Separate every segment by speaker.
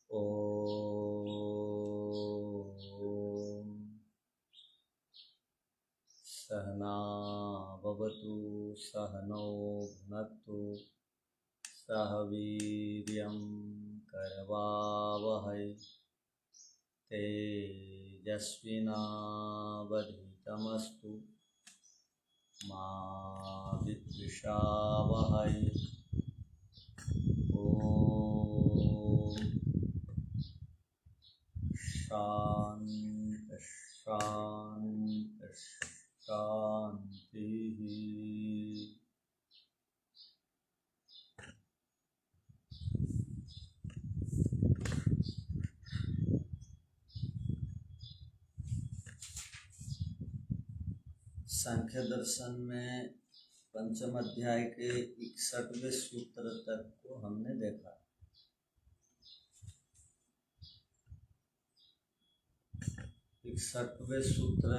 Speaker 1: ॐ सहना भवतु सहनौ भुनक्तु सह वीर्यं करवावहै तेजस्विनावधीतमस्तु मा विद्विषावहै। ॐ शान्ति शान्ति शान्तिः। सांख्य दर्शन में पंचम अध्याय के 61वें सूत्र तक को हमने देखा। 61वें सूत्र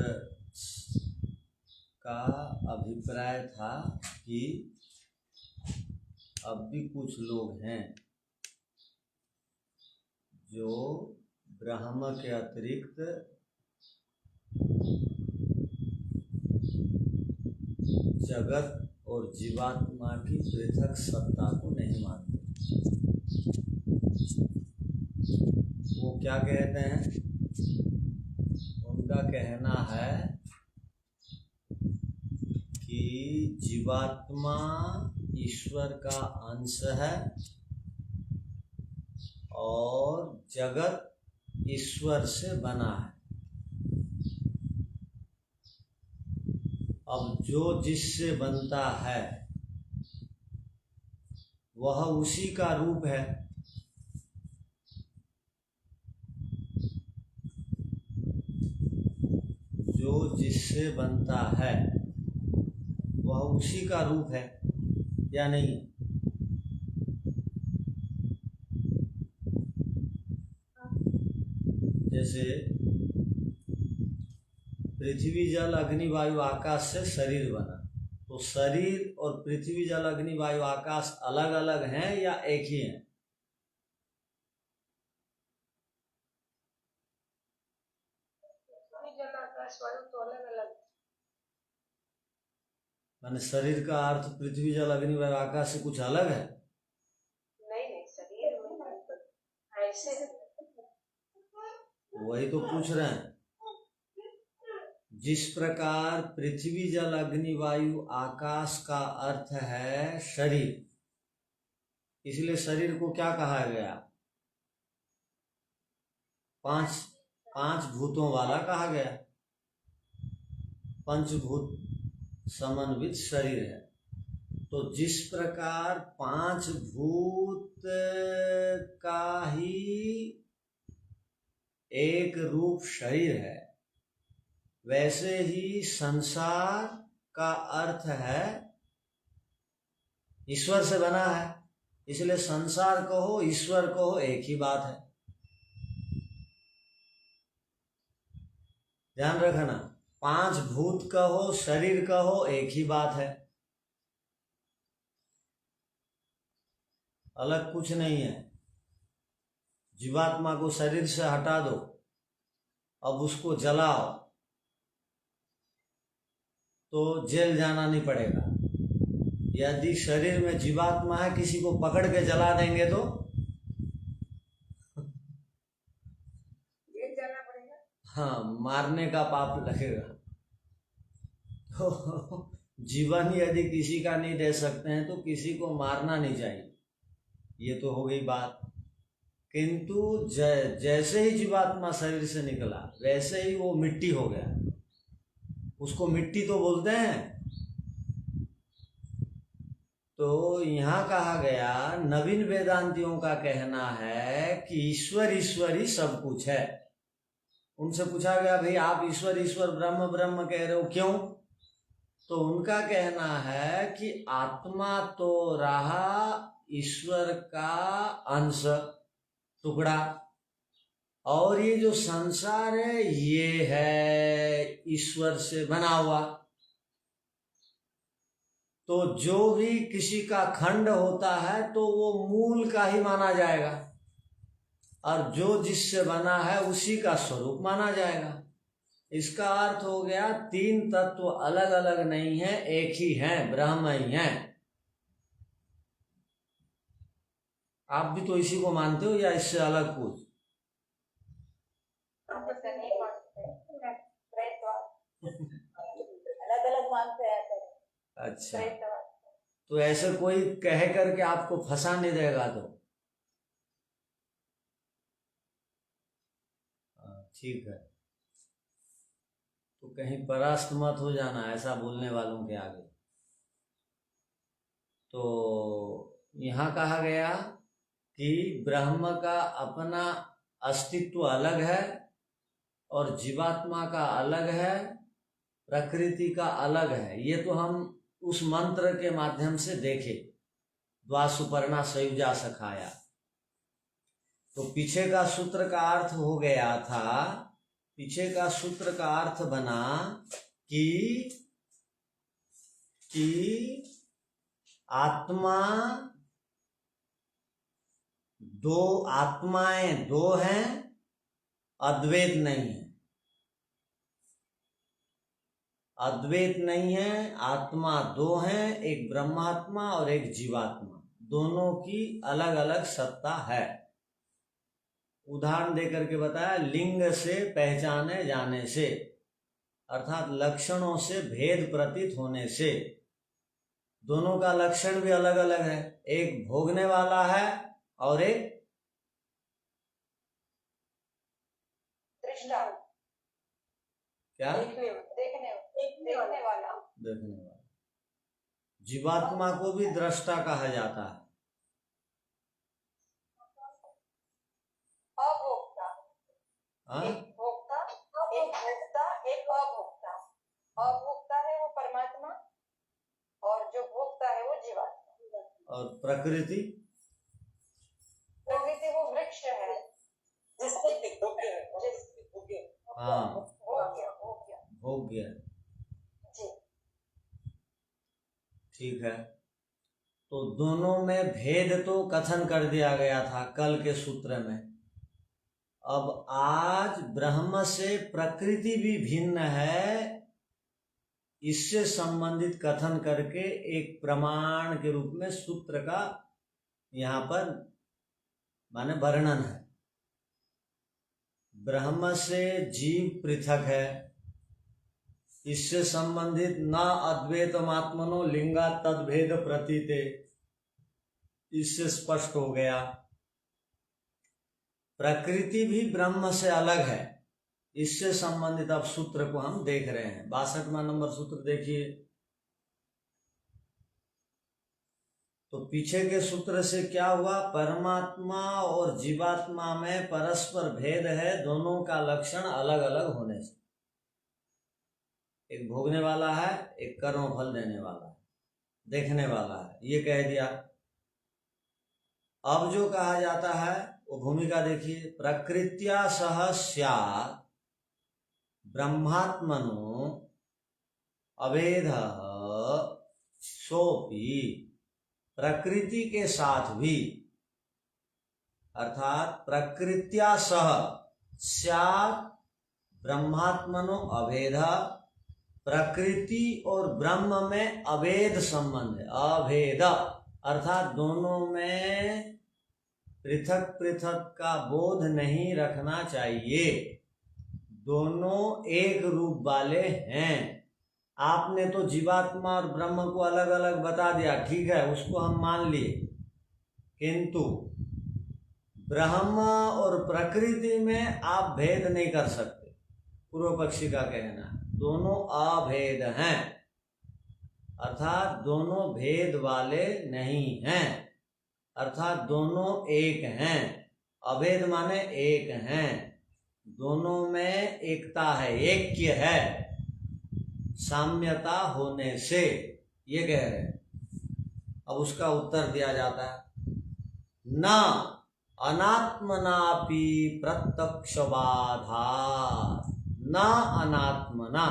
Speaker 1: का अभिप्राय था कि अब भी कुछ लोग हैं जो ब्रह्म के अतिरिक्त जगत और जीवात्मा की पृथक सत्ता को नहीं मानते। वो क्या कहते हैं? उनका कहना है कि जीवात्मा ईश्वर का अंश है और जगत ईश्वर से बना है। अब जो जिससे बनता है वह उसी का रूप है। जो जिससे बनता है वह उसी का रूप है या नहीं? जैसे पृथ्वी जल अग्नि वायु आकाश से शरीर बना, तो शरीर और पृथ्वी जल अग्नि वायु आकाश अलग अलग हैं या एक ही हैं?
Speaker 2: जल आकाश वायु तो अलग अलग।
Speaker 1: माने शरीर का अर्थ पृथ्वी जल अग्नि वायु आकाश से कुछ अलग है?
Speaker 2: नहीं, शरीर में ऐसे
Speaker 1: वही तो पूछ रहे हैं। जिस प्रकार पृथ्वी जल अग्नि वायु आकाश का अर्थ है शरीर, इसलिए शरीर को क्या कहा गया? पांच भूतों वाला कहा गया। पंचभूत समन्वित शरीर है। तो जिस प्रकार पांच भूत का ही एक रूप शरीर है, वैसे ही संसार का अर्थ है ईश्वर से बना है। इसलिए संसार कहो ईश्वर कहो एक ही बात है। ध्यान रखना, पांच भूत कहो शरीर कहो एक ही बात है, अलग कुछ नहीं है। जीवात्मा को शरीर से हटा दो, अब उसको जलाओ तो जेल जाना नहीं पड़ेगा। यदि शरीर में जीवात्मा है, किसी को पकड़ के जला देंगे तो
Speaker 2: जेल जाना पड़ेगा।
Speaker 1: हाँ, मारने का पाप लगेगा। तो जीवन यदि किसी का नहीं दे सकते हैं तो किसी को मारना नहीं चाहिए। ये तो हो गई बात। किंतु जैसे ही जीवात्मा शरीर से निकला वैसे ही वो मिट्टी हो गया। उसको मिट्टी तो बोलते हैं। तो यहाँ कहा गया, नवीन वेदांतियों का कहना है कि ईश्वर ईश्वर ही सब कुछ है। उनसे पूछा गया, भाई आप ईश्वर ईश्वर ब्रह्म ब्रह्म कह रहे हो, क्यों? तो उनका कहना है कि आत्मा तो रहा ईश्वर का अंश, टुकड़ा, और ये जो संसार है ये है ईश्वर से बना हुआ। तो जो भी किसी का खंड होता है तो वो मूल का ही माना जाएगा। और जो जिससे बना है उसी का स्वरूप माना जाएगा। इसका अर्थ हो गया तीन तत्व अलग अलग नहीं है, एक ही हैं, ब्रह्म ही हैं। आप भी तो इसी को मानते हो या इससे अलग कुछ?
Speaker 2: ऐसा नहीं मानते,
Speaker 3: अलग अलग मानते हैं।
Speaker 1: अच्छा, तो ऐसे कोई कह करके आपको फंसा नहीं देगा तो ठीक है। तो कहीं परास्त मत हो जाना ऐसा बोलने वालों के आगे। तो यहाँ कहा गया कि ब्रह्म का अपना अस्तित्व अलग है और जीवात्मा का अलग है, प्रकृति का अलग है। ये तो हम उस मंत्र के माध्यम से देखे, द्वासुपर्णा सयुजा सखाया। तो पीछे का सूत्र का अर्थ हो गया था, पीछे का सूत्र का अर्थ बना कि आत्मा दो, आत्माएं दो हैं, अद्वैत नहीं है। अद्वैत नहीं है, आत्मा दो हैं, एक ब्रह्मात्मा और एक जीवात्मा, दोनों की अलग अलग सत्ता है। उदाहरण देकर के बताया, लिंग से पहचाने जाने से, अर्थात लक्षणों से भेद प्रतीत होने से। दोनों का लक्षण भी अलग अलग है, एक भोगने वाला है और एक
Speaker 2: दृष्टा,
Speaker 1: क्या,
Speaker 2: देखने वाला।
Speaker 1: देखने वाला। जीवात्मा को भी दृष्टा कहा जाता है।
Speaker 2: अभोक्ता,
Speaker 1: हाँ?
Speaker 2: एक भोक्ता, एक अभोक्ता। अभोक्ता है वो परमात्मा और जो भोक्ता है वो जीवात्मा।
Speaker 1: और प्रकृति,
Speaker 2: प्रकृति वो वृक्ष है जिससे
Speaker 1: हाँ,
Speaker 2: भोग्य
Speaker 1: भोग्य,
Speaker 2: जी।
Speaker 1: ठीक है। तो दोनों में भेद तो कथन कर दिया गया था कल के सूत्र में। अब आज ब्रह्म से प्रकृति भी भिन्न है, इससे संबंधित कथन करके एक प्रमाण के रूप में सूत्र का यहाँ पर माने वर्णन है। ब्रह्म से जीव पृथक है, इससे संबंधित न अद्वैतमात्मनो लिंगा तद्भेद प्रतीते, इससे स्पष्ट हो गया। प्रकृति भी ब्रह्म से अलग है, इससे संबंधित अब सूत्र को हम देख रहे हैं। 62वां नंबर सूत्र देखिए। तो पीछे के सूत्र से क्या हुआ, परमात्मा और जीवात्मा में परस्पर भेद है, दोनों का लक्षण अलग अलग होने से। एक भोगने वाला है, एक कर्म फल देने वाला है, देखने वाला है, ये कह दिया। अब जो कहा जाता है वो भूमिका देखिए, प्रकृत्या सह स्यात् ब्रह्मात्मनो अभेदः सोपि, प्रकृति के साथ भी, अर्थात प्रकृत्या सह स्यात् ब्रह्मात्मनो अभेदः, प्रकृति और ब्रह्म में अभेद संबंध है। अभेद अर्थात दोनों में पृथक पृथक का बोध नहीं रखना चाहिए, दोनों एक रूप वाले हैं। आपने तो जीवात्मा और ब्रह्म को अलग अलग बता दिया, ठीक है, उसको हम मान लिए, किंतु ब्रह्म और प्रकृति में आप भेद नहीं कर सकते। पूर्व पक्षी का कहना है दोनों अभेद हैं, अर्थात दोनों भेद वाले नहीं हैं, अर्थात दोनों एक हैं। अभेद माने एक हैं, दोनों में एकता है, ऐक्य है, साम्यता होने से, ये कह रहे हैं। अब उसका उत्तर दिया जाता है, न अनात्मनापि प्रत्यक्षबाधा, न अनात्मना।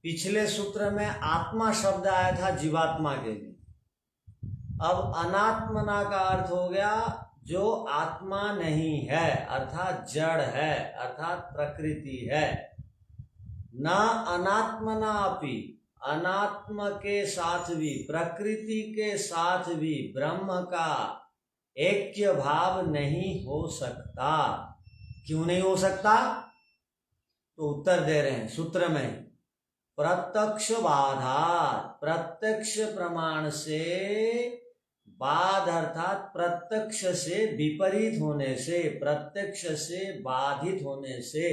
Speaker 1: पिछले सूत्र में आत्मा शब्द आया था जीवात्मा के लिए, अब अनात्मना का अर्थ हो गया जो आत्मा नहीं है अर्थात जड़ है अर्थात प्रकृति है, न अनात्मना अपि अनात्म के साथ भी प्रकृति के साथ भी ब्रह्म का ऐक्य भाव नहीं हो सकता। क्यों नहीं हो सकता? तो उत्तर दे रहे हैं सूत्र में, प्रत्यक्ष बाधात, प्रत्यक्ष प्रमाण से, बाध अर्थात प्रत्यक्ष से विपरीत होने से, प्रत्यक्ष से बाधित होने से,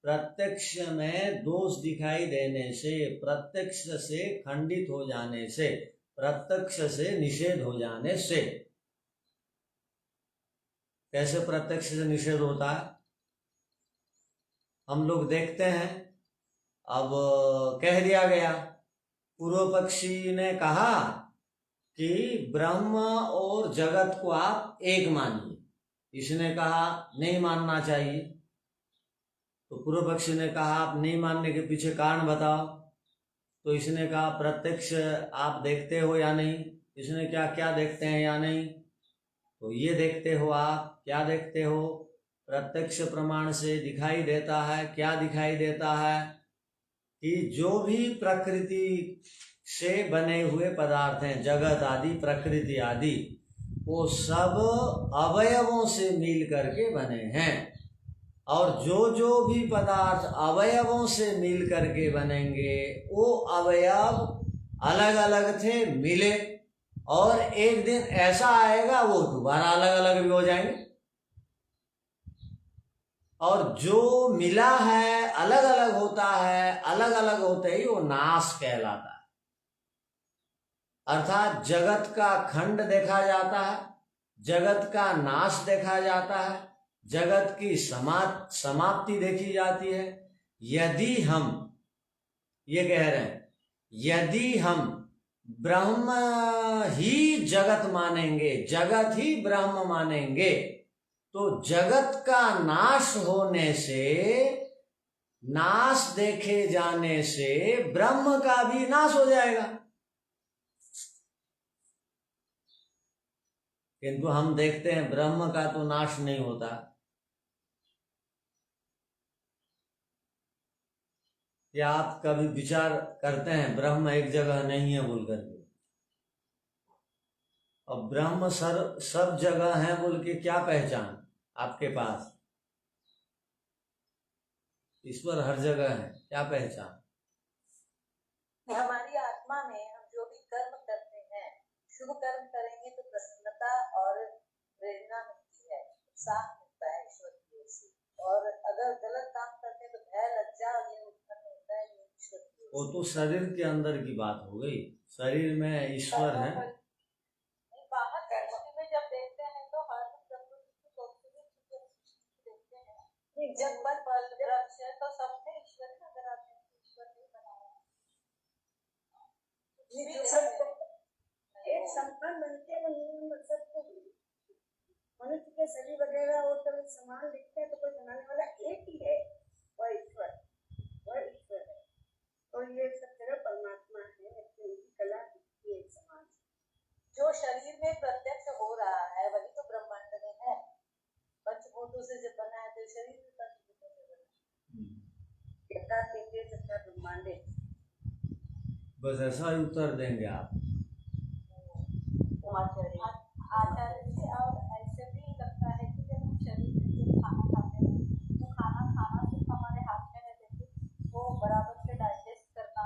Speaker 1: प्रत्यक्ष में दोष दिखाई देने से, प्रत्यक्ष से खंडित हो जाने से, प्रत्यक्ष से निषेध हो जाने से। कैसे प्रत्यक्ष से निषेध होता है? हम लोग देखते हैं, अब कह दिया गया, पूर्व पक्षी ने कहा कि ब्रह्म और जगत को आप एक मानिए, इसने कहा नहीं मानना चाहिए। तो पूर्व पक्षी ने कहा आप नहीं मानने के पीछे कारण बताओ। तो इसने कहा प्रत्यक्ष आप देखते हो या नहीं? इसने क्या क्या देखते हैं या नहीं? तो ये देखते हो आप, क्या देखते हो? प्रत्यक्ष प्रमाण से दिखाई देता है। क्या दिखाई देता है? कि जो भी प्रकृति से बने हुए पदार्थ हैं, जगत आदि, प्रकृति आदि, वो सब अवयवों से मिल करके बने हैं। और जो जो भी पदार्थ अवयवों से मिल करके बनेंगे, वो अवयव अलग अलग थे, मिले, और एक दिन ऐसा आएगा वो दोबारा अलग अलग भी हो जाएंगे। और जो मिला है अलग अलग होता है, अलग अलग होते ही वो नाश कहलाता है। अर्थात जगत का खंड देखा जाता है, जगत का नाश देखा जाता है, जगत की समाप्ति देखी जाती है। यदि हम ये कह रहे हैं, यदि हम ब्रह्म ही जगत मानेंगे, जगत ही ब्रह्म मानेंगे, तो जगत का नाश होने से, नाश देखे जाने से ब्रह्म का भी नाश हो जाएगा। किंतु हम देखते हैं ब्रह्म का तो नाश नहीं होता। क्या आप कभी विचार करते हैं ब्रह्म एक जगह नहीं है बोल करके? और ब्रह्म सब जगह है बोल के क्या पहचान आपके पास? ईश्वर हर जगह है, क्या पहचान?
Speaker 3: हमारी आत्मा में हम जो भी कर्म करते हैं, शुभ कर्म करेंगे तो प्रसन्नता और प्रेरणा मिलती है, उत्साह मिलता है ईश्वर की ओर से। और अगर गलत काम करते हैं तो भय, लज्जा ये उत्पन्न होता है, ये ईश्वर की ओर से।
Speaker 1: वो तो शरीर के अंदर की बात हो गई, शरीर में ईश्वर है।
Speaker 3: बाहर दृष्टि में जब देखते हैं तो हर जब मन बल वृक्ष है तो सबने ईश्वर नजर आते हैं, ईश्वर ने बनाया। एक संपन्न बनते हैं सबको, मनुष्य के शरीर वगैरह और सब समान दिखते हैं तो कोई बनाने वाला एक ही है, वह ईश्वर, वह ईश्वर है। और ये सब तरह परमात्मा है, उनकी कला दिखती है एक समान। जो शरीर में प्रत्यक्ष हो रहा है वही तो ब्रह्मांड में है। पंचभूतों से जब बना है तो शरीर भी पंचभूतों से बना है। ब्रह्मांड
Speaker 1: बस ऐसा ही उत्तर देंगे आप।
Speaker 3: आचार्य जी, और ऐसे भी लगता है कि जब हम शरीर में जो खाना खाते हैं तो खाना खाना सिर्फ हमारे हाथ में है, देखिए वो बराबर से डाइजेस्ट करना,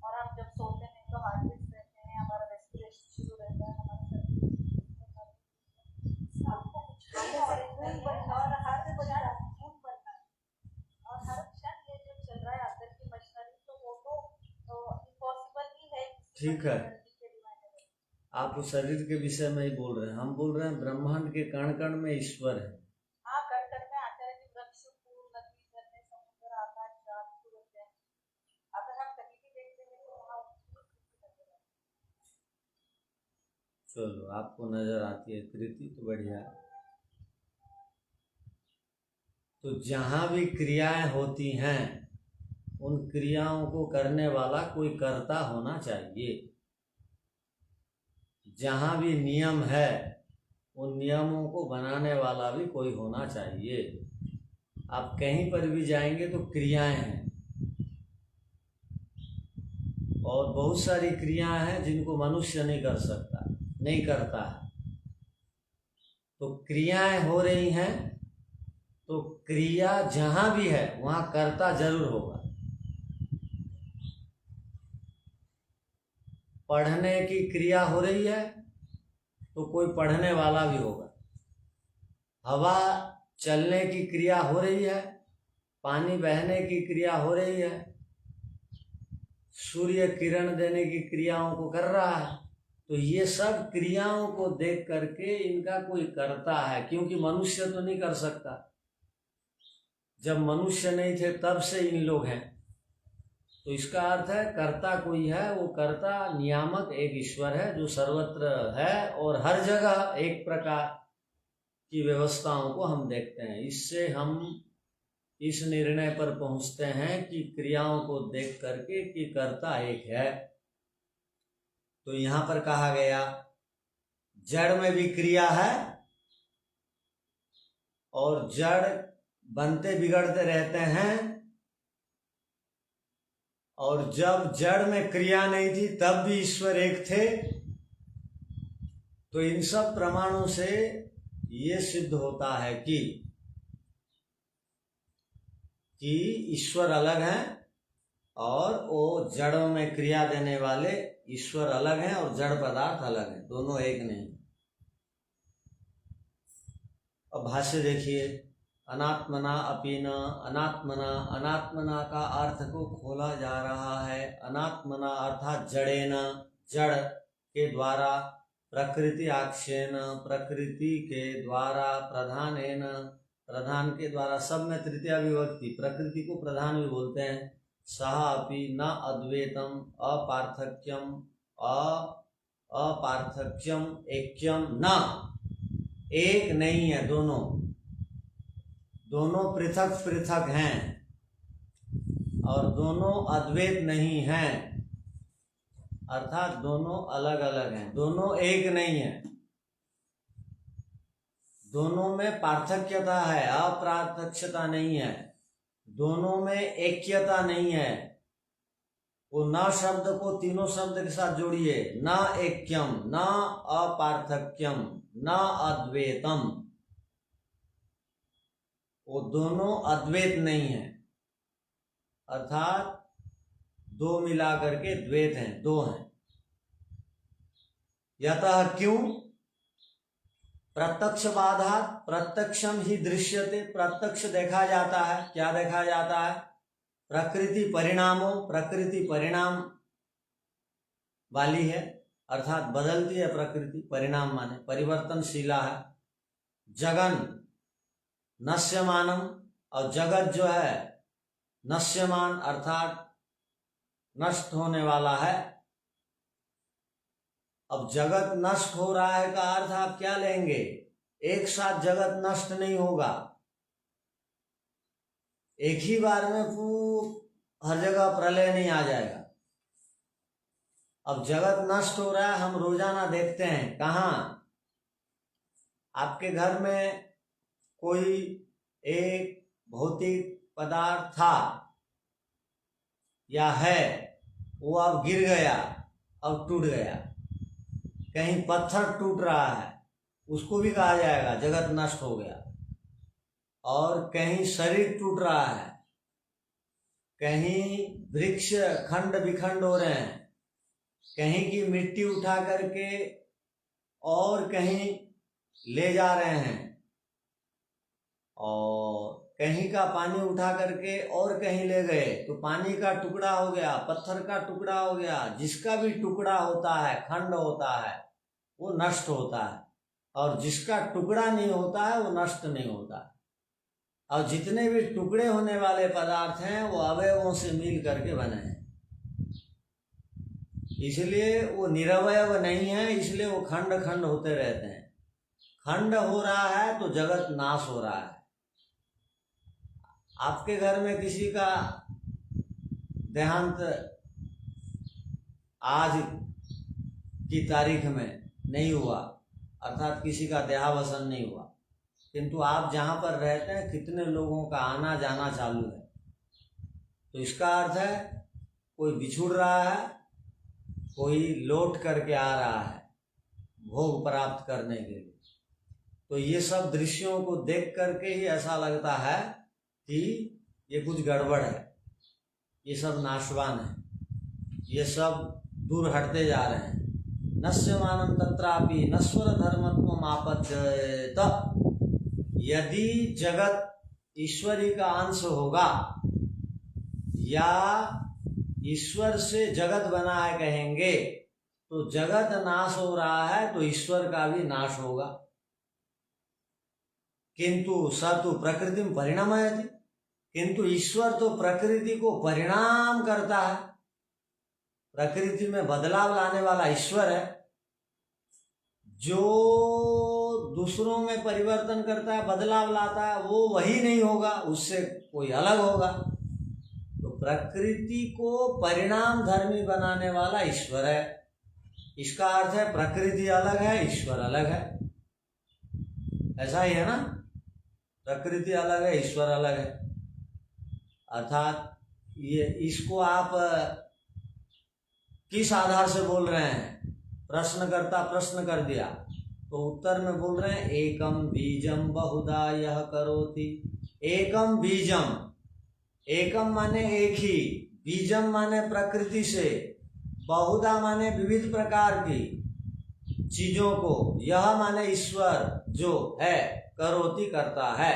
Speaker 3: और हम जब सोते हैं तो हार्ट बीट रहते हैं, हमारा रेस्पिरेशन शुरू रहता है, हमारा और हर क्षण ये जो चल रहा है अंदर की मशीनरी, तो वो तो इम्पॉसिबल ही है।
Speaker 1: ठीक है, आप उस शरीर के विषय में ही बोल रहे हैं, हम बोल रहे हैं ब्रह्मांड के कण कण में ईश्वर है।
Speaker 3: हाँ, कण कण में आचार्य जी, वृक्ष, फूल, नदी, झरने, समुद्र, आकाश, चांद, सूरज है। अगर हम कहीं भी देखते हैं तो वहाँ
Speaker 1: चलो, आपको नजर आती है कृति तो बढ़िया। तो जहां भी क्रियाएं होती हैं उन क्रियाओं को करने वाला कोई कर्ता होना चाहिए। जहां भी नियम है उन नियमों को बनाने वाला भी कोई होना चाहिए। आप कहीं पर भी जाएंगे तो क्रियाएं हैं, और बहुत सारी क्रियाएं हैं जिनको मनुष्य नहीं कर सकता, नहीं करता है। तो क्रियाएं हो रही हैं, तो क्रिया जहां भी है वहां कर्ता जरूर होगा। पढ़ने की क्रिया हो रही है तो कोई पढ़ने वाला भी होगा। हवा चलने की क्रिया हो रही है, पानी बहने की क्रिया हो रही है, सूर्य किरण देने की क्रियाओं को कर रहा है। तो ये सब क्रियाओं को देख करके इनका कोई करता है, क्योंकि मनुष्य तो नहीं कर सकता। जब मनुष्य नहीं थे तब से इन लोग हैं। तो इसका अर्थ है कर्ता कोई है, वो कर्ता नियामक एक ईश्वर है जो सर्वत्र है और हर जगह एक प्रकार की व्यवस्थाओं को हम देखते हैं। इससे हम इस निर्णय पर पहुंचते हैं कि क्रियाओं को देख करके कि कर्ता एक है। तो यहां पर कहा गया जड़ में भी क्रिया है, और जड़ बनते बिगड़ते रहते हैं, और जब जड़ में क्रिया नहीं थी तब भी ईश्वर एक थे। तो इन सब प्रमाणों से ये सिद्ध होता है कि ईश्वर अलग हैं और वो जड़ों में क्रिया देने वाले ईश्वर अलग हैं और जड़ पदार्थ अलग हैं, दोनों एक नहीं। अब भाष्य देखिए, अनात्मना अपीन अनात्मना, अनात्मना का अर्थ को खोला जा रहा है। अनात्मना अर्थात जड़ेन, जड़ के द्वारा, प्रकृति आक्षेन, प्रकृति के द्वारा, प्रधानेन, प्रधान के द्वारा, सब में तृतीया विभक्ति, प्रकृति को प्रधान भी बोलते हैं। सह अपि न अद्वैतम अपार्थक्यम, अपार्थक्यम ऐक्यम न, एक नहीं है, दोनों पृथक पृथक हैं और दोनों अद्वैत नहीं हैं, अर्थात दोनों अलग अलग हैं, दोनों एक नहीं है। दोनों में पार्थक्यता है, अपार्थक्यता नहीं है। दोनों में ऐक्यता नहीं है। वो न शब्द को तीनों शब्द के साथ जोड़िए, न ऐक्यम, न अपार्थक्यम, न अद्वैतम, वो दोनों अद्वैत नहीं है, अर्थात दो मिला करके द्वैत हैं, दो हैं। यतः क्यों? प्रत्यक्ष बाधा, प्रत्यक्षम ही दृश्यते, प्रत्यक्ष देखा जाता है। क्या देखा जाता है? प्रकृति परिणामों, प्रकृति परिणाम वाली है, अर्थात बदलती है प्रकृति, परिणाम माने परिवर्तनशीला है। जगन नश्यमानम, और जगत जो है नश्यमान अर्थात नष्ट होने वाला है। अब जगत नष्ट हो रहा है का अर्थ आप क्या लेंगे? एक साथ जगत नष्ट नहीं होगा, एक ही बार में हर जगह प्रलय नहीं आ जाएगा। अब जगत नष्ट हो रहा है, हम रोजाना देखते हैं। कहाँ? आपके घर में कोई एक भौतिक पदार्थ था या है, वो अब गिर गया, अब टूट गया। कहीं पत्थर टूट रहा है, उसको भी कहा जाएगा जगत नष्ट हो गया। और कहीं शरीर टूट रहा है, कहीं वृक्ष खंड विखंड हो रहे हैं, कहीं की मिट्टी उठा करके और कहीं ले जा रहे हैं, और कहीं का पानी उठा करके और कहीं ले गए, तो पानी का टुकड़ा हो गया, पत्थर का टुकड़ा हो गया। जिसका भी टुकड़ा होता है, खंड होता है, वो नष्ट होता है, और जिसका टुकड़ा नहीं होता है वो नष्ट नहीं होता। और जितने भी टुकड़े होने वाले पदार्थ हैं वो अवयवों से मिल करके बने हैं, इसलिए वो निरवयव नहीं है, इसलिए वो खंड खंड होते रहते हैं। खंड हो रहा है तो जगत नाश हो रहा है। आपके घर में किसी का देहांत आज की तारीख में नहीं हुआ, अर्थात किसी का देहावसन नहीं हुआ, किंतु आप जहाँ पर रहते हैं कितने लोगों का आना जाना चालू है, तो इसका अर्थ है कोई बिछुड़ रहा है, कोई लौट करके आ रहा है भोग प्राप्त करने के लिए। तो ये सब दृश्यों को देख करके ही ऐसा लगता है कि ये कुछ गड़बड़ है, ये सब नाशवान है, ये सब दूर हटते जा रहे हैं। नश्यमानं तत्रापि नश्वर धर्मत्वम् आपद्येत। यदि जगत ईश्वरी का अंश होगा या ईश्वर से जगत बना है कहेंगे, तो जगत नाश हो रहा है तो ईश्वर का भी नाश होगा। किंतु स तो प्रकृति में परिणमयति, किंतु ईश्वर तो प्रकृति को परिणाम करता है, प्रकृति में बदलाव लाने वाला ईश्वर है। जो दूसरों में परिवर्तन करता है, बदलाव लाता है, वो वही नहीं होगा, उससे कोई अलग होगा। तो प्रकृति को परिणाम धर्मी बनाने वाला ईश्वर है। इसका अर्थ है प्रकृति अलग है, ईश्वर अलग है। ऐसा ही है ना, प्रकृति अलग है, ईश्वर अलग है। अर्थात ये इसको आप किस आधार से बोल रहे हैं? प्रश्नकर्ता प्रश्न कर दिया तो उत्तर में बोल रहे हैं एकम बीजम बहुधा यह करोति। एकम बीजम, एकम माने एक ही, बीजम माने प्रकृति से, बहुधा माने विविध प्रकार की चीजों को, यह माने ईश्वर जो है, करोति करता है।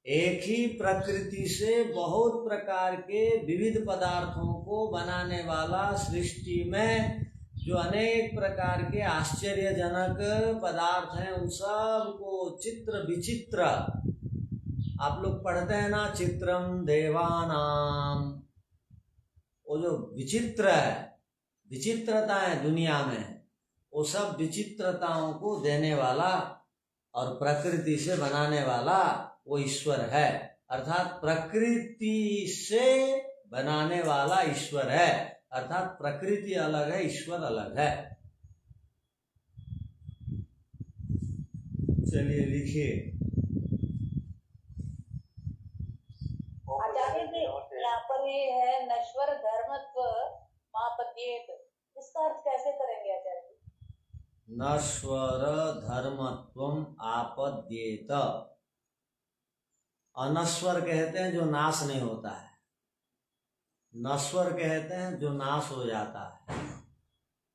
Speaker 1: एक ही प्रकृति से बहुत प्रकार के विविध पदार्थों को बनाने वाला, सृष्टि में जो अनेक प्रकार के आश्चर्यजनक पदार्थ हैं उन सब को चित्र विचित्र, आप लोग पढ़ते हैं ना, चित्रम देवानाम, वो जो विचित्र है, विचित्रताएं दुनिया में, वो सब विचित्रताओं को देने वाला और प्रकृति से बनाने वाला वो ईश्वर है। अर्थात प्रकृति से बनाने वाला ईश्वर है, अर्थात प्रकृति अलग है, ईश्वर अलग है। चलिए लिखिए।
Speaker 2: आचार्य जी, यहाँ पर ये है नश्वर धर्मत्व मापद्येत, इसका अर्थ कैसे करेंगे आचार्य जी?
Speaker 1: नश्वर धर्मत्वम आपद्येत। अनश्वर कहते हैं जो नाश नहीं होता है, नश्वर कहते हैं जो नाश हो जाता है।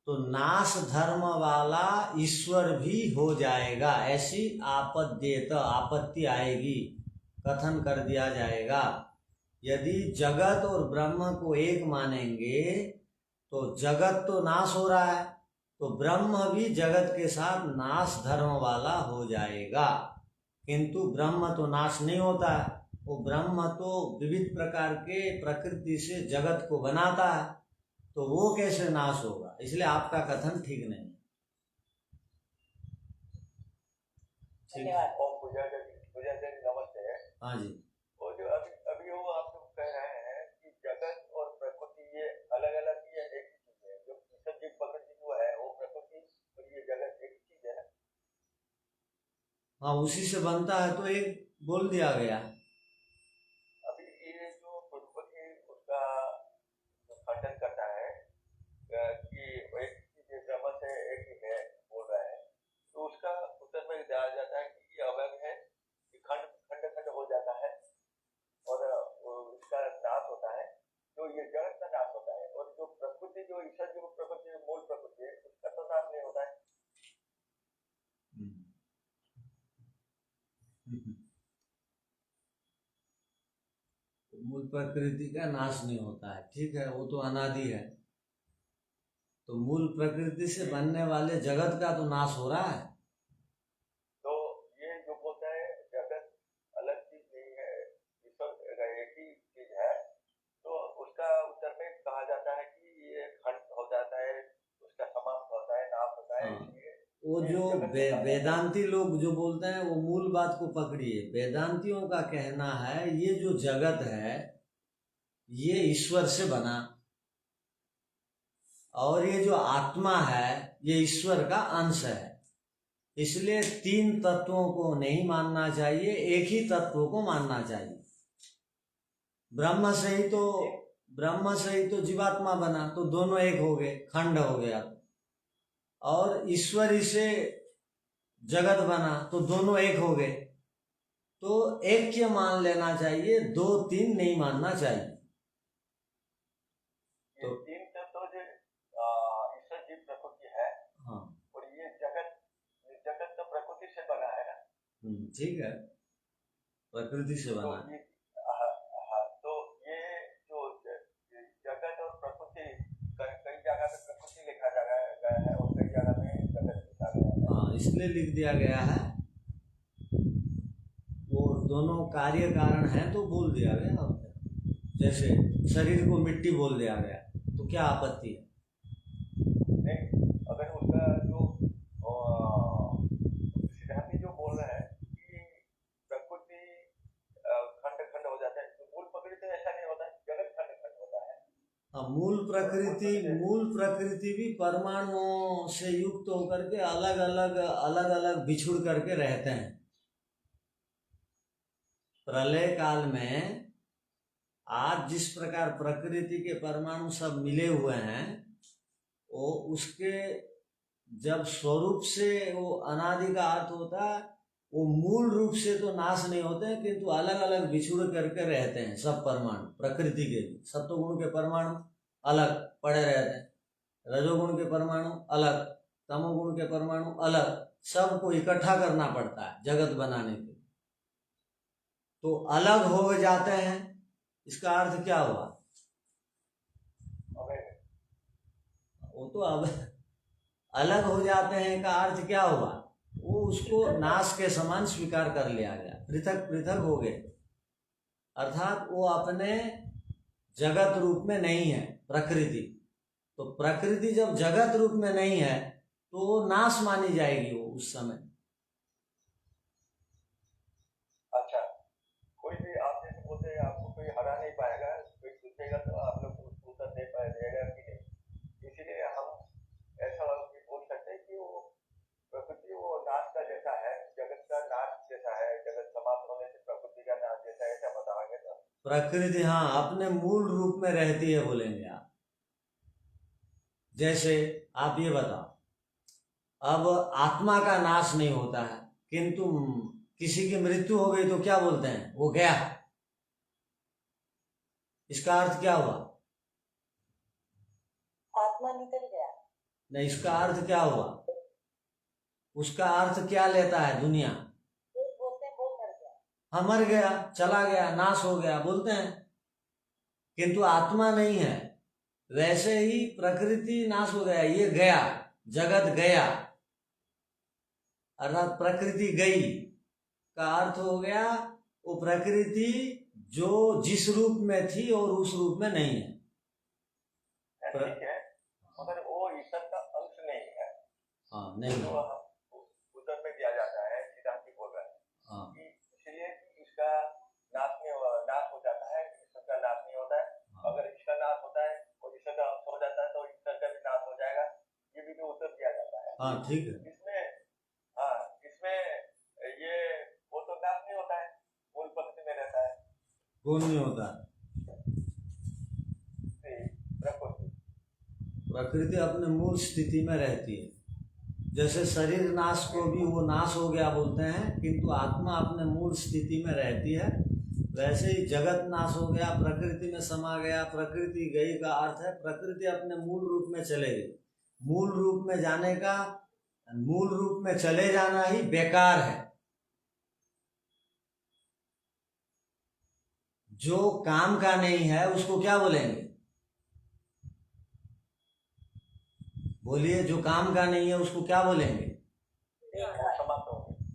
Speaker 1: तो नाश धर्म वाला ईश्वर भी हो जाएगा, ऐसी आपद्येत, आपत्ति आएगी, कथन कर दिया जाएगा। यदि जगत और ब्रह्म को एक मानेंगे तो जगत तो नाश हो रहा है, तो ब्रह्म भी जगत के साथ नाश धर्म वाला हो जाएगा। किंतु ब्रह्म तो नाश नहीं होता है, वो ब्रह्म तो विविध प्रकार के प्रकृति से जगत को बनाता है, तो वो कैसे नाश होगा? इसलिए आपका कथन ठीक नहीं है।
Speaker 2: धन्यवाद।
Speaker 4: ओम पूजा जी नमस्ते।
Speaker 1: हाँ जी,
Speaker 4: वो जो अभी वो आप लोग कह रहे हैं कि जगत और प्रकृति ये अलग अलग ही है, एक ही चीज है। जो ईश्वर जी प्रकृति जो है वो प्रकृति और ये जगत एक ही चीज है।
Speaker 1: हाँ, उसी से बनता है तो एक बोल दिया गया।
Speaker 4: अभी ये जो प्रकृति उसका खंडन करता है कि एक चीज ब्रह्म से एक ही है बोल रहा है, तो उसका उत्तर में दिया जाता है कि ये अवयव है, कि खंड खंड खंड हो जाता है और इसका नाश होता है, जो ये जगत का नाश होता है। और जो प्रकृति जो ईश्वर जो प्रकृति मूल प्रकृति है उसका तो नाश नहीं होता है।
Speaker 1: मूल प्रकृति का नाश नहीं होता है, ठीक है, वो तो अनादि है। तो मूल प्रकृति से बनने वाले जगत का तो नाश हो रहा है।
Speaker 4: तो ये जो बोलता है जगत अलग चीज नहीं है, ईश्वर एक ही चीज है, तो उसका उत्तर में कहा जाता है कि ये खंड हो जाता है, उसका समाप्त होता है, नाश होता है।
Speaker 1: हाँ। वो जो वेदांती लोग जो बोलते हैं वो मूल बात को पकड़िए। वेदांतियों का कहना है ये जो जगत है ये ईश्वर से बना, और ये जो आत्मा है ये ईश्वर का अंश है। इसलिए तीन तत्वों को नहीं मानना चाहिए, एक ही तत्व को मानना चाहिए। ब्रह्म से ही तो जीवात्मा बना, तो दोनों एक हो गए, खंड हो गया। और ईश्वरी से जगत बना तो दोनों एक हो गए। तो ऐक्य मान लेना चाहिए, दो तीन नहीं मानना चाहिए।
Speaker 4: ये तीन तत्व जो ईश्वर जी प्रकृति है,
Speaker 1: हाँ,
Speaker 4: और ये जगत तो प्रकृति से बना है ना।
Speaker 1: ठीक है, प्रकृति से
Speaker 4: तो
Speaker 1: बना है।
Speaker 4: ये तो ये जो जगत और प्रकृति, कई जगह पे प्रकृति लिखा गया है और कई जगह में जगत लिखा गया है।
Speaker 1: हाँ, इसलिए लिख दिया गया है, वो दोनों कार्य कारण है तो बोल दिया गया। और जैसे शरीर को मिट्टी बोल दिया गया तो क्या आपत्ति है?
Speaker 4: नहीं, अगर उसका जो सिद्धांति जो बोल रहे हैं कि प्रकृति खंड खंड हो जाता है, तो मूल प्रकृति ऐसा नहीं होता है, जगत खंड खंड होता है।
Speaker 1: हाँ, मूल प्रकृति भी परमाणुओं से युक्त होकर के अलग अलग बिछुड़ करके रहते हैं। प्रलय काल में आज जिस प्रकार प्रकृति के परमाणु सब मिले हुए हैं, वो उसके जब स्वरूप से वो अनादि का अर्थ होता है, वो मूल रूप से तो नाश नहीं होते, किंतु अलग अलग बिछुड़ करके रहते हैं सब परमाणु। प्रकृति के भी सत्वगुण के परमाणु अलग पड़े रहते हैं, रजोगुण के परमाणु अलग, तमोगुण के परमाणु अलग, सबको इकट्ठा करना पड़ता है जगत बनाने के। तो अलग हो जाते हैं, इसका अर्थ क्या हुआ? वो तो अब अलग हो जाते हैं का अर्थ क्या हुआ? वो उसको नाश के समान स्वीकार कर लिया गया, पृथक पृथक हो गए। अर्थात वो अपने जगत रूप में नहीं है प्रकृति। तो प्रकृति जब जगत रूप में नहीं है तो वो नाश मानी जाएगी वो उस समय।
Speaker 4: अच्छा, कोई भी आप जैसे बोलते हैं, आपको कोई हरा नहीं पाएगा, कोई पूछेगा तो आप लोग उसको उत्तर दे पाएगा कि नहीं। इसीलिए हम ऐसा भी बोल सकते हैं कि वो प्रकृति वो नाश का जैसा है, जगत का नाश जैसा है, जगत समाप्त होने से प्रकृति का नाश जैसा है, ऐसा बताएंगे तो
Speaker 1: प्रकृति हाँ अपने मूल रूप में रहती है बोलेंगे आप। जैसे आप ये बताओ, अब आत्मा का नाश नहीं होता है, किंतु किसी की मृत्यु हो गई तो क्या बोलते हैं? वो गया। इसका अर्थ क्या हुआ?
Speaker 2: आत्मा निकल गया।
Speaker 1: नहीं, इसका अर्थ क्या हुआ? उसका अर्थ क्या लेता है दुनिया?
Speaker 2: बोलते हैं वो मर गया।
Speaker 1: हाँ, मर गया, चला गया, नाश हो गया बोलते हैं, किंतु आत्मा नहीं है। वैसे ही प्रकृति नाश हो गया, ये गया, जगत गया, अर्थात प्रकृति गई का अर्थ हो गया वो प्रकृति जो जिस रूप में थी और उस रूप में नहीं है।
Speaker 4: ठीक है, मगर वो ईश्वर का अंश नहीं है।
Speaker 1: हाँ, नहीं
Speaker 4: तो उत्तर में दिया जाता है, सिद्धांति बोल रहा है।
Speaker 1: हाँ,
Speaker 4: कि इसलिए कि इसका नाश हो जाता है, ईश्वर का नाश नहीं होता है।
Speaker 1: हाँ।
Speaker 4: अगर इसका नाश होता है और ईश्वर का अंश हो जाता है तो ईश्वर का भी नाश हो जाएगा। ये भी तो उत्तर दिया जाता है।
Speaker 1: हाँ, ठीक है।
Speaker 4: इसमें ये वो तो नाश नहीं होता है, मूल प्रकृति में रहता है।
Speaker 1: कौन नहीं होता? प्रकृति अपने मूल स्थिति में रहती है। जैसे शरीर नाश को भी वो नाश हो गया बोलते हैं, किंतु आत्मा अपने मूल स्थिति में रहती है। वैसे ही जगत नाश हो गया, प्रकृति में समा गया, प्रकृति गई का अर्थ है प्रकृति अपने मूल रूप में चले गई। मूल रूप में जाने का, मूल रूप में चले जाना ही बेकार है। जो काम का नहीं है उसको क्या बोलेंगे? बोलिए, जो काम का नहीं है उसको क्या बोलेंगे?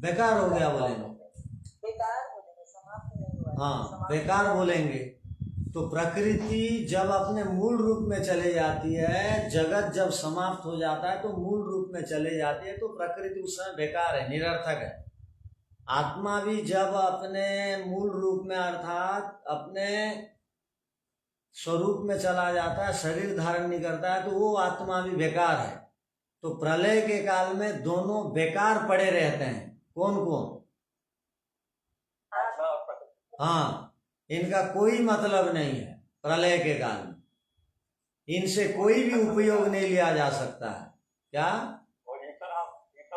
Speaker 1: बेकार हो गया बोलेंगे।
Speaker 2: बेकार बोलेंगे, समाप्त नहीं हुआ।
Speaker 1: हाँ, बेकार बोलेंगे। तो प्रकृति जब अपने मूल रूप में चले जाती है, जगत जब समाप्त हो जाता है तो मूल रूप में चले जाती है, तो प्रकृति उस समय बेकार है, निरर्थक है। आत्मा भी जब अपने मूल रूप में अर्थात अपने स्वरूप में चला जाता है, शरीर धारण नहीं करता है, तो वो आत्मा भी बेकार है। तो प्रलय के काल में दोनों बेकार पड़े रहते हैं। कौन कौन?
Speaker 4: आत्मा और प्रकृति।
Speaker 1: हाँ, इनका कोई मतलब नहीं है प्रलय के काल में, इनसे कोई भी उपयोग नहीं लिया जा सकता है। क्या?
Speaker 4: और ईश्वर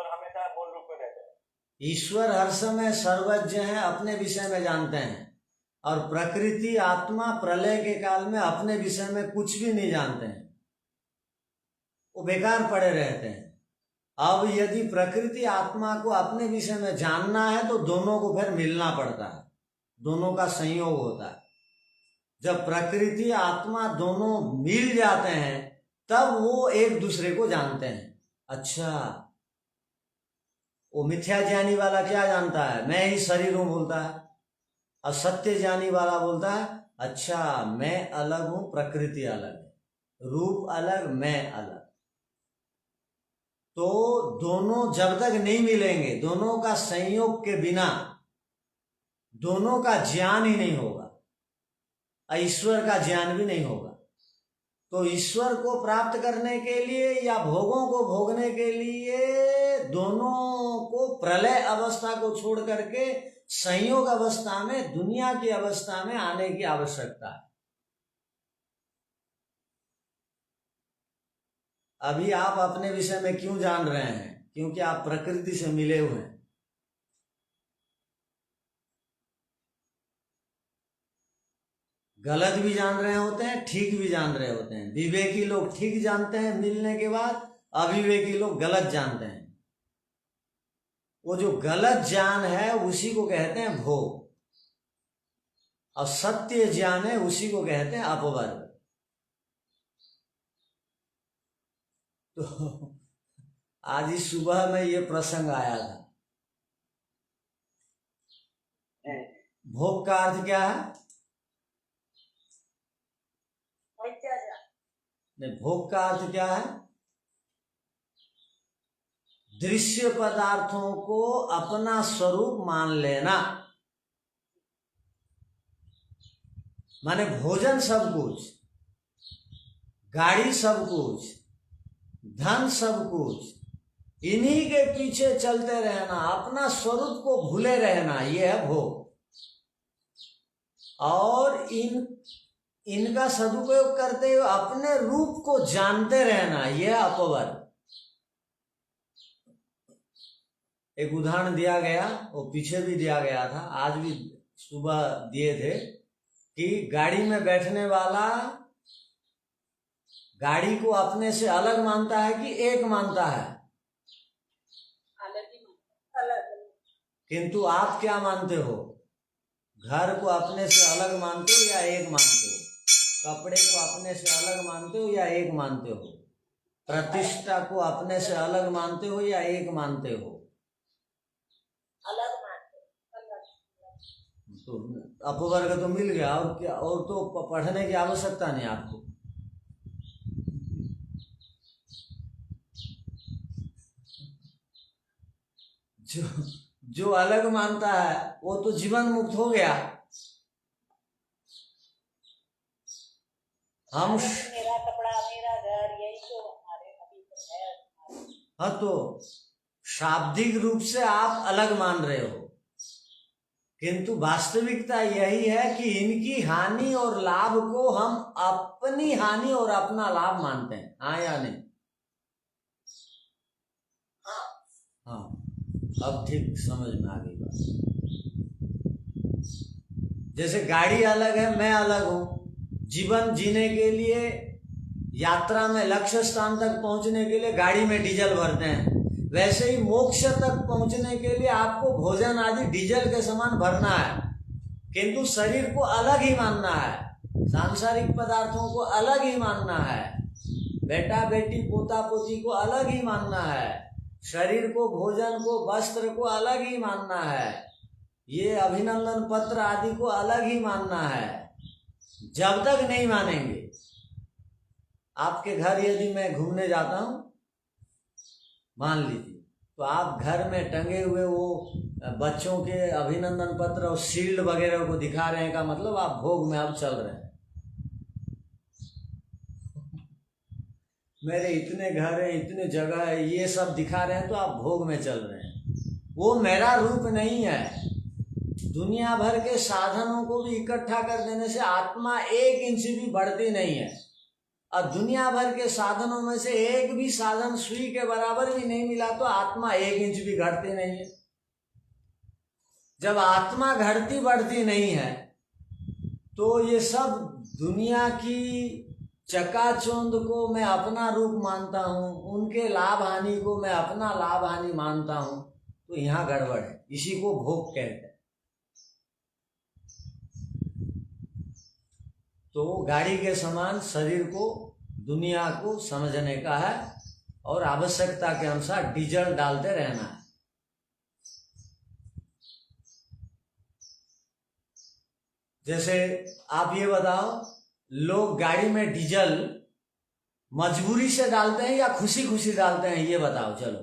Speaker 4: हमेशा मूल रूप में रहते हैं।
Speaker 1: ईश्वर हर समय सर्वज्ञ है, अपने विषय में जानते हैं, और प्रकृति आत्मा प्रलय के काल में अपने विषय में कुछ भी नहीं जानते हैं, वो बेकार पड़े रहते हैं। अब यदि प्रकृति आत्मा को अपने विषय में जानना है तो दोनों को फिर मिलना पड़ता है, दोनों का संयोग होता है। जब प्रकृति आत्मा दोनों मिल जाते हैं तब वो एक दूसरे को जानते हैं। अच्छा, वो मिथ्या ज्ञानी वाला क्या जानता है? मैं ही शरीर हूं बोलता है। और सत्य ज्ञानी वाला बोलता है अच्छा मैं अलग हूं, प्रकृति अलग है, रूप अलग, मैं अलग। तो दोनों जब तक नहीं मिलेंगे, दोनों का संयोग के बिना दोनों का ज्ञान ही नहीं होगा, ईश्वर का ज्ञान भी नहीं होगा। तो ईश्वर को प्राप्त करने के लिए या भोगों को भोगने के लिए दोनों को प्रलय अवस्था को छोड़ करके संयोग अवस्था में, दुनिया की अवस्था में आने की आवश्यकता है। अभी आप अपने विषय में क्यों जान रहे हैं? क्योंकि आप प्रकृति से मिले हुए हैं। गलत भी जान रहे होते हैं, ठीक भी जान रहे होते हैं। विवेकी लोग ठीक जानते हैं मिलने के बाद, अविवेकी लोग गलत जानते हैं। वो जो गलत ज्ञान है उसी को कहते हैं भोग, और सत्य ज्ञान है उसी को कहते हैं अपवर्ग। तो आज ही सुबह में ये प्रसंग आया था। भोग का अर्थ क्या है? नहीं, भोग का अर्थ क्या है? दृश्य पदार्थों को अपना स्वरूप मान लेना। माने भोजन सब कुछ, गाड़ी सब कुछ, धन सब कुछ, इन्हीं के पीछे चलते रहना, अपना स्वरूप को भूले रहना, यह है भोग। और इनका सदुपयोग करते हुए अपने रूप को जानते रहना, यह अपवर्ग। एक उदाहरण दिया गया, वो पीछे भी दिया गया था, आज भी सुबह दिए थे, कि गाड़ी में बैठने वाला गाड़ी को अपने से अलग मानता है कि एक मानता है?
Speaker 3: अलग।
Speaker 1: किंतु आप क्या मानते हो? घर को अपने से अलग मानते हो या एक मानते हो? कपड़े को अपने से अलग मानते हो या एक मानते हो? प्रतिष्ठा को अपने से अलग मानते हो या एक मानते हो?
Speaker 3: अलग मानते।
Speaker 1: तो अपवर्ग तो मिल गया, और क्या? और तो पढ़ने की आवश्यकता नहीं आपको। जो अलग मानता है वो तो जीवन मुक्त हो गया। हम
Speaker 3: मेरा कपड़ा, मेरा घर, यही तो हमारे अभी तो है।
Speaker 1: हाँ, तो शाब्दिक रूप से आप अलग मान रहे हो, किंतु वास्तविकता यही है कि इनकी हानि और लाभ को हम अपनी हानि और अपना लाभ मानते हैं। हाँ या नहीं? हाँ, अब ठीक समझ में आ गई बात। जैसे गाड़ी अलग है, मैं अलग हूं। जीवन जीने के लिए, यात्रा में लक्ष्य स्थान तक पहुंचने के लिए गाड़ी में डीजल भरते हैं, वैसे ही मोक्ष तक पहुंचने के लिए आपको भोजन आदि डीजल के समान भरना है, किंतु शरीर को अलग ही मानना है, सांसारिक पदार्थों को अलग ही मानना है, बेटा बेटी पोता पोती को अलग ही मानना है, शरीर को, भोजन को, वस्त्र को अलग ही मानना है, ये अभिनंदन पत्र आदि को अलग ही मानना है। जब तक नहीं मानेंगे, आपके घर यदि मैं घूमने जाता हूं, मान लीजिए, तो आप घर में टंगे हुए वो बच्चों के अभिनंदन पत्र और शील्ड वगैरह को दिखा रहे हैं, का मतलब आप भोग में अब चल रहे हैं। मेरे इतने घर हैं, इतने जगह है, ये सब दिखा रहे हैं तो आप भोग में चल रहे हैं। वो मेरा रूप नहीं है। दुनिया भर के साधनों को भी इकट्ठा कर देने से आत्मा 1 इंच भी बढ़ती नहीं है। और दुनिया भर के साधनों में से एक भी साधन सुई के बराबर भी नहीं मिला तो आत्मा 1 इंच भी घटती नहीं है। जब आत्मा घटती बढ़ती नहीं है तो ये सब दुनिया की चकाचौंध को मैं अपना रूप मानता हूं, उनके लाभ हानि को मैं अपना लाभ हानि मानता हूं, तो यहां गड़बड़ है। इसी को भोग कहते हैं। तो गाड़ी के समान शरीर को, दुनिया को समझने का है और आवश्यकता के अनुसार डीजल डालते रहना है। जैसे आप ये बताओ, लोग गाड़ी में डीजल मजबूरी से डालते हैं या खुशी खुशी डालते हैं, ये बताओ। चलो,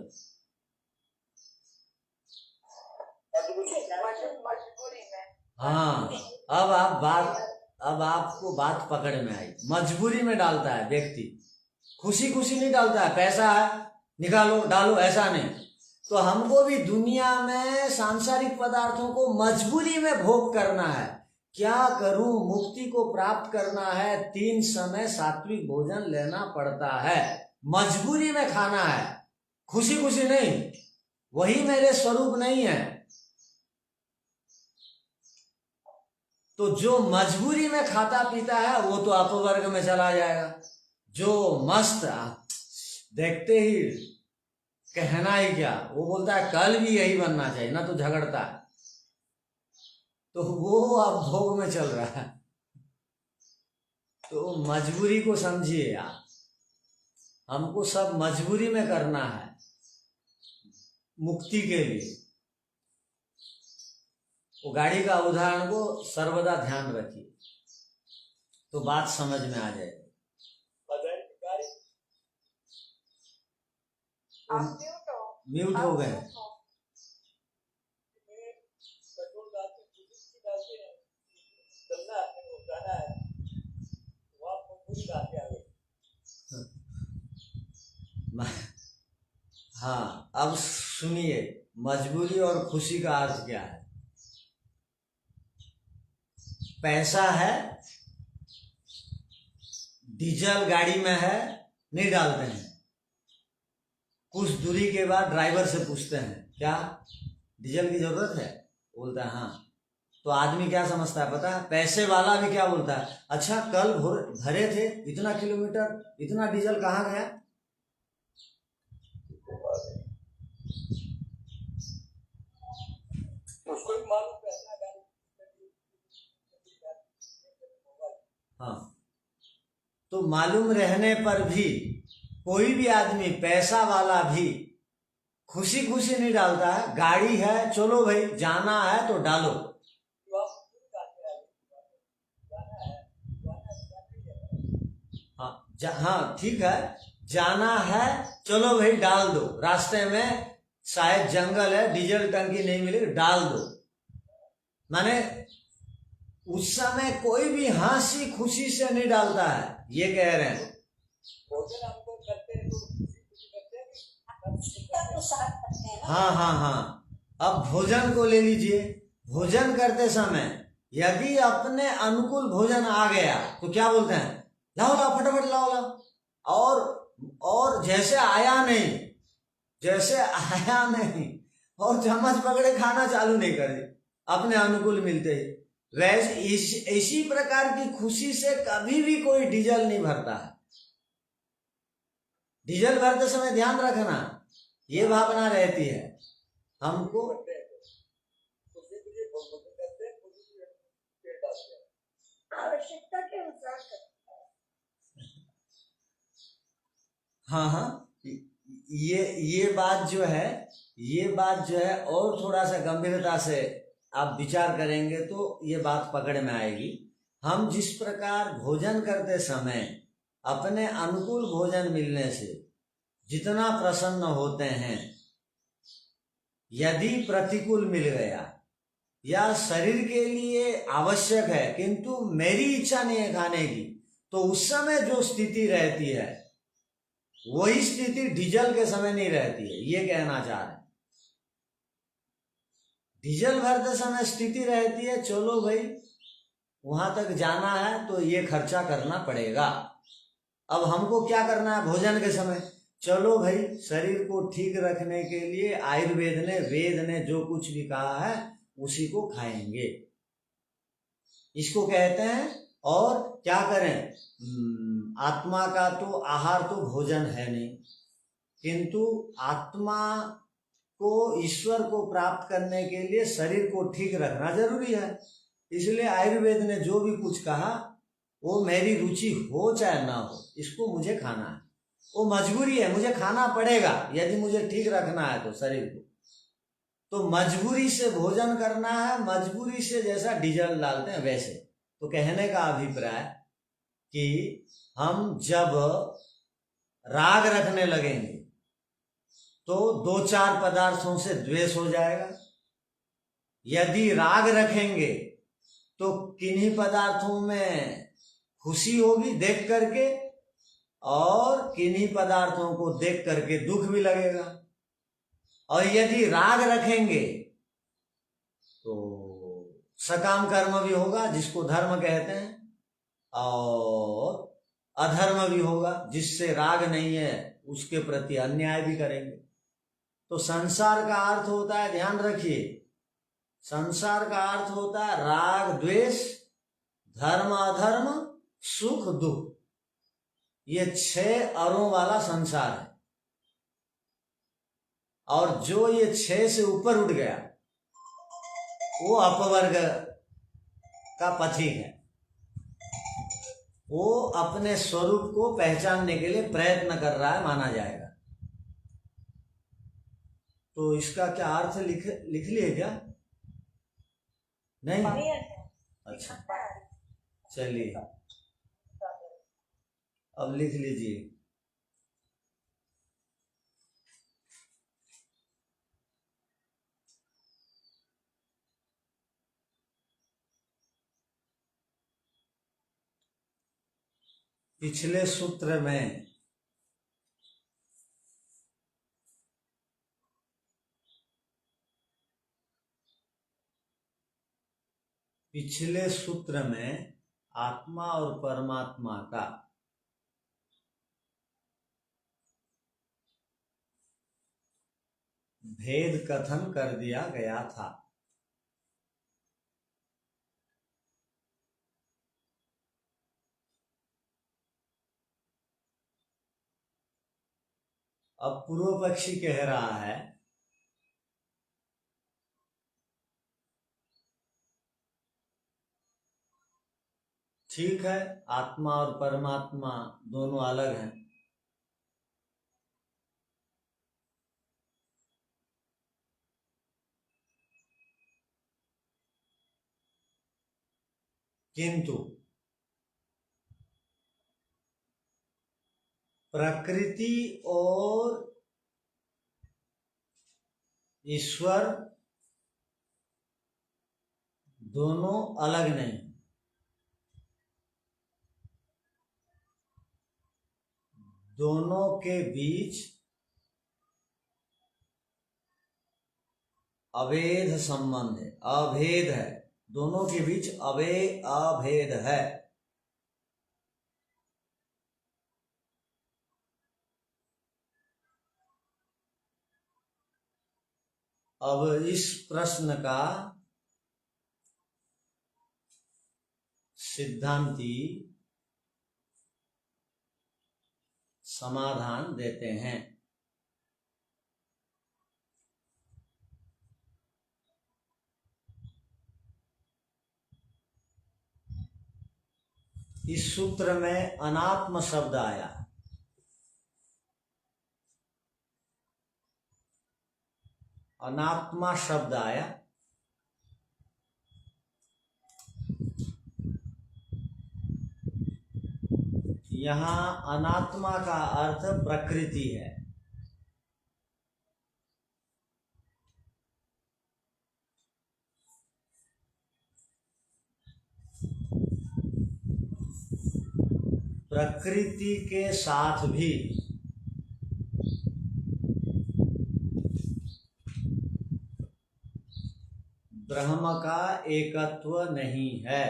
Speaker 2: मजबूरी में।
Speaker 1: हाँ, अब आपको बात पकड़ में आई। मजबूरी में डालता है व्यक्ति, खुशी खुशी नहीं डालता है। पैसा है, निकालो डालो, ऐसा नहीं। तो हमको भी दुनिया में सांसारिक पदार्थों को मजबूरी में भोग करना है। क्या करूं, मुक्ति को प्राप्त करना है, 3 समय सात्विक भोजन लेना पड़ता है, मजबूरी में खाना है, खुशी खुशी नहीं। वही मेरे स्वरूप नहीं है। तो जो मजबूरी में खाता पीता है वो तो अपवर्ग में चला जाएगा। जो मस्त, देखते ही कहना ही क्या, वो बोलता है कल भी यही बनना चाहिए ना, तो झगड़ता है, तो वो अब भोग में चल रहा है। तो मजबूरी को समझिए आप। हमको सब मजबूरी में करना है मुक्ति के लिए। वो गाड़ी का उदाहरण को सर्वदा ध्यान रखिए तो बात समझ में आ जाएगी।
Speaker 2: आप
Speaker 1: म्यूट हो गए। हाँ, अब सुनिए, मजबूरी और खुशी का अर्थ क्या है। पैसा है, डीजल गाड़ी में है, नहीं डालते हैं। कुछ दूरी के बाद ड्राइवर से पूछते हैं क्या डीजल की जरूरत है, बोलता है हाँ। तो आदमी क्या समझता है पता है, पैसे वाला भी क्या बोलता है, अच्छा कल भरे थे, इतना किलोमीटर, इतना डीजल कहाँ गया।
Speaker 4: उसको भी मालूम पैसा।
Speaker 1: हाँ, तो मालूम रहने पर भी कोई भी आदमी, पैसा वाला भी खुशी खुशी नहीं डालता है। गाड़ी है, चलो भाई जाना है तो डालो। हाँ ठीक है, जाना है, चलो भाई डाल दो। रास्ते में शायद जंगल है, डीजल टंकी नहीं मिलेगी, डाल दो। माने उस समय कोई भी हंसी खुशी से नहीं डालता है, ये कह रहे हैं। हाँ, अब भोजन को ले लीजिए। भोजन करते समय यदि अपने अनुकूल भोजन आ गया तो क्या बोलते हैं, लाओ लाओ फटाफट लाओ। और जैसे आया नहीं और चम्मच पकड़े खाना चालू नहीं करे अपने अनुकूल मिलते ही। वैसे इसी प्रकार की खुशी से कभी भी कोई डीजल नहीं भरता है। डीजल भरते समय ध्यान रखना, ये भावना रहती है हमको।
Speaker 3: आवश्यकता के अनुसार।
Speaker 1: हाँ, ये बात जो है और थोड़ा सा गंभीरता से आप विचार करेंगे तो ये बात पकड़ में आएगी। हम जिस प्रकार भोजन करते समय अपने अनुकूल भोजन मिलने से जितना प्रसन्न होते हैं, यदि प्रतिकूल मिल गया या शरीर के लिए आवश्यक है किंतु मेरी इच्छा नहीं है खाने की, तो उस समय जो स्थिति रहती है वही स्थिति डीजल के समय नहीं रहती है, ये कहना चाह रहे हैं। डीजल भरते समय स्थिति रहती है, चलो भाई वहां तक जाना है तो ये खर्चा करना पड़ेगा। अब हमको क्या करना है भोजन के समय, चलो भाई शरीर को ठीक रखने के लिए आयुर्वेद ने, वेद ने जो कुछ भी कहा है उसी को खाएंगे, इसको कहते हैं। और क्या करें, आत्मा का तो आहार तो भोजन है नहीं, किंतु आत्मा को ईश्वर को प्राप्त करने के लिए शरीर को ठीक रखना जरूरी है। इसलिए आयुर्वेद ने जो भी कुछ कहा वो मेरी रुचि हो चाहे ना हो, इसको मुझे खाना है, वो मजबूरी है, मुझे खाना पड़ेगा यदि मुझे ठीक रखना है तो शरीर को। तो मजबूरी से भोजन करना है, मजबूरी से जैसा डीजल डालते हैं वैसे। तो कहने का अभिप्राय कि हम जब राग रखने लगेंगे तो 2-4 पदार्थों से द्वेष हो जाएगा, यदि राग रखेंगे तो किन्हीं पदार्थों में खुशी होगी देख करके, और किन्हीं पदार्थों को देख करके दुख भी लगेगा। और यदि राग रखेंगे तो सकाम कर्म भी होगा जिसको धर्म कहते हैं, और अधर्म भी होगा जिससे राग नहीं है उसके प्रति अन्याय भी करेंगे। तो संसार का अर्थ होता है, ध्यान रखिए, संसार का अर्थ होता है राग द्वेष, धर्म अधर्म, सुख दुख, ये 6 अरों वाला संसार है। और जो ये 6 से ऊपर उठ गया वो अपवर्ग का पथिक है, वो अपने स्वरूप को पहचानने के लिए प्रयत्न कर रहा है, माना जाएगा। तो इसका क्या अर्थ लिख लिए क्या? नहीं, अच्छा चलिए अब लिख लीजिए। पिछले सूत्र में आत्मा और परमात्मा का भेद कथन कर दिया गया था। अब पूर्व पक्षी कह रहा है ठीक है, आत्मा और परमात्मा दोनों अलग हैं, किंतु प्रकृति और ईश्वर दोनों अलग नहीं, दोनों के बीच अभेद संबंध है, अभेद है, दोनों के बीच अभेद है। अब इस प्रश्न का सिद्धांती समाधान देते हैं। इस सूत्र में अनात्म शब्द आया, अनात्मा शब्द आया, यहां अनात्मा का अर्थ प्रकृति है। प्रकृति के साथ भी ब्रह्म का एकत्व नहीं है।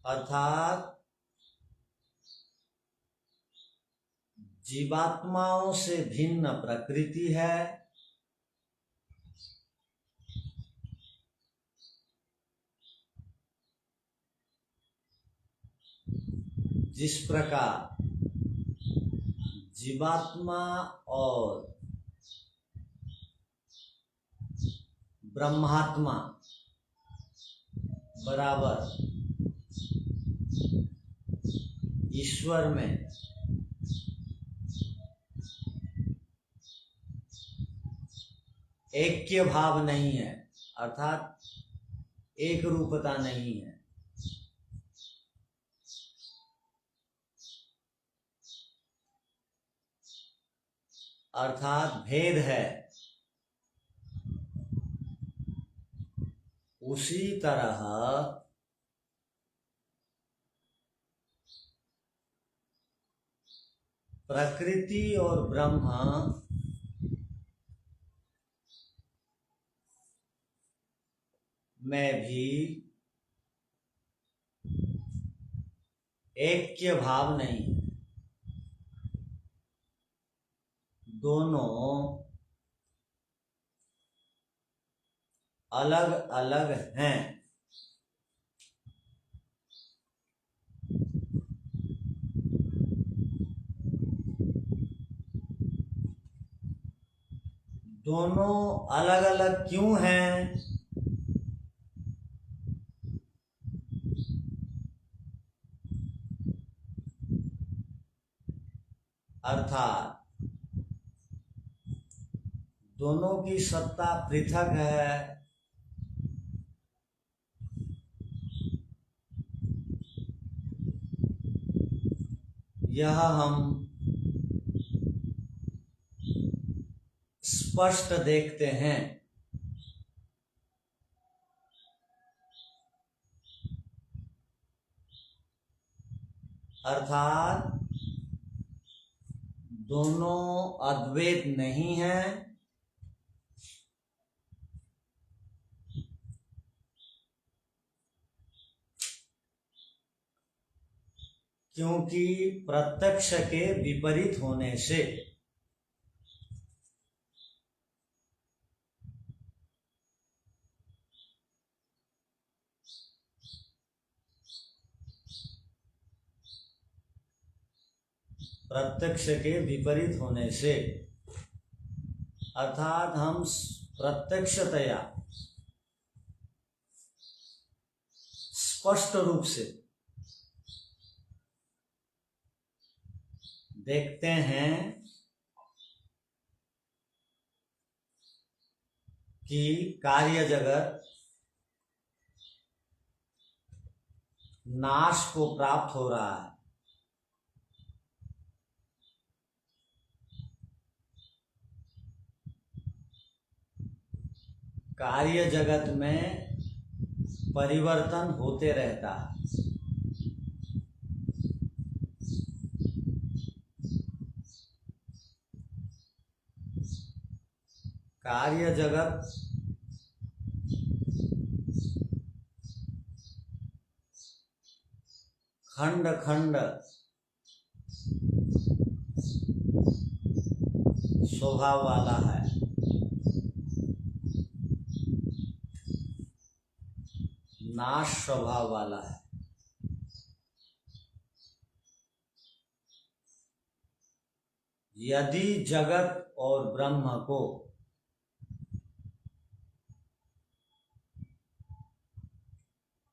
Speaker 1: अर्थात जीवात्माओं से भिन्न प्रकृति है, जिस प्रकार जीवात्मा और ब्रह्मात्मा बराबर ईश्वर में ऐक्य भाव नहीं है, अर्थात एक रूपता नहीं है। अर्थात भेद है। उसी तरह प्रकृति और ब्रह्म में भी ऐक्य भाव नहीं है। दोनों अलग अलग हैं। दोनों अलग अलग क्यों हैं? अर्थात दोनों की सत्ता पृथक है। यह हम स्पष्ट देखते हैं। अर्थात दोनों अद्वैत नहीं हैं, क्योंकि प्रत्यक्ष के विपरीत होने से अर्थात हम प्रत्यक्षतया स्पष्ट रूप से देखते हैं कि कार्य जगत नाश को प्राप्त हो रहा है। कार्य जगत में परिवर्तन होते रहता है। कार्य जगत खंड खंड स्वभाव वाला है। नाश स्वभाव वाला है। यदि जगत और ब्रह्म को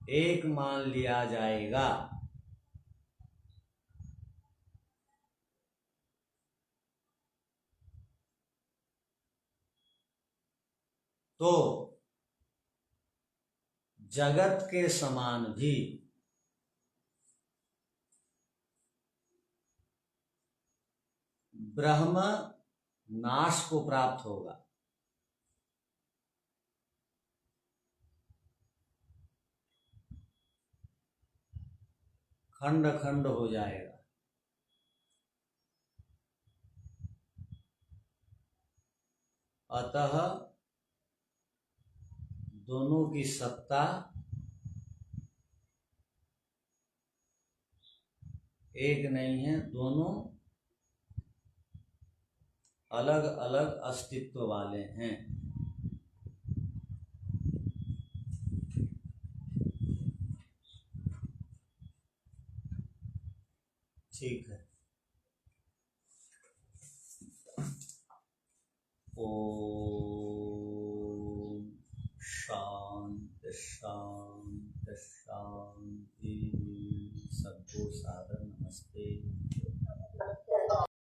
Speaker 1: एक मान लिया जाएगा तो जगत के समान भी ब्रह्म नाश को प्राप्त होगा। खंड खंड हो जाएगा। अतः दोनों की सत्ता एक नहीं है, दोनों अलग अलग अस्तित्व वाले हैं। ठीक है। ओ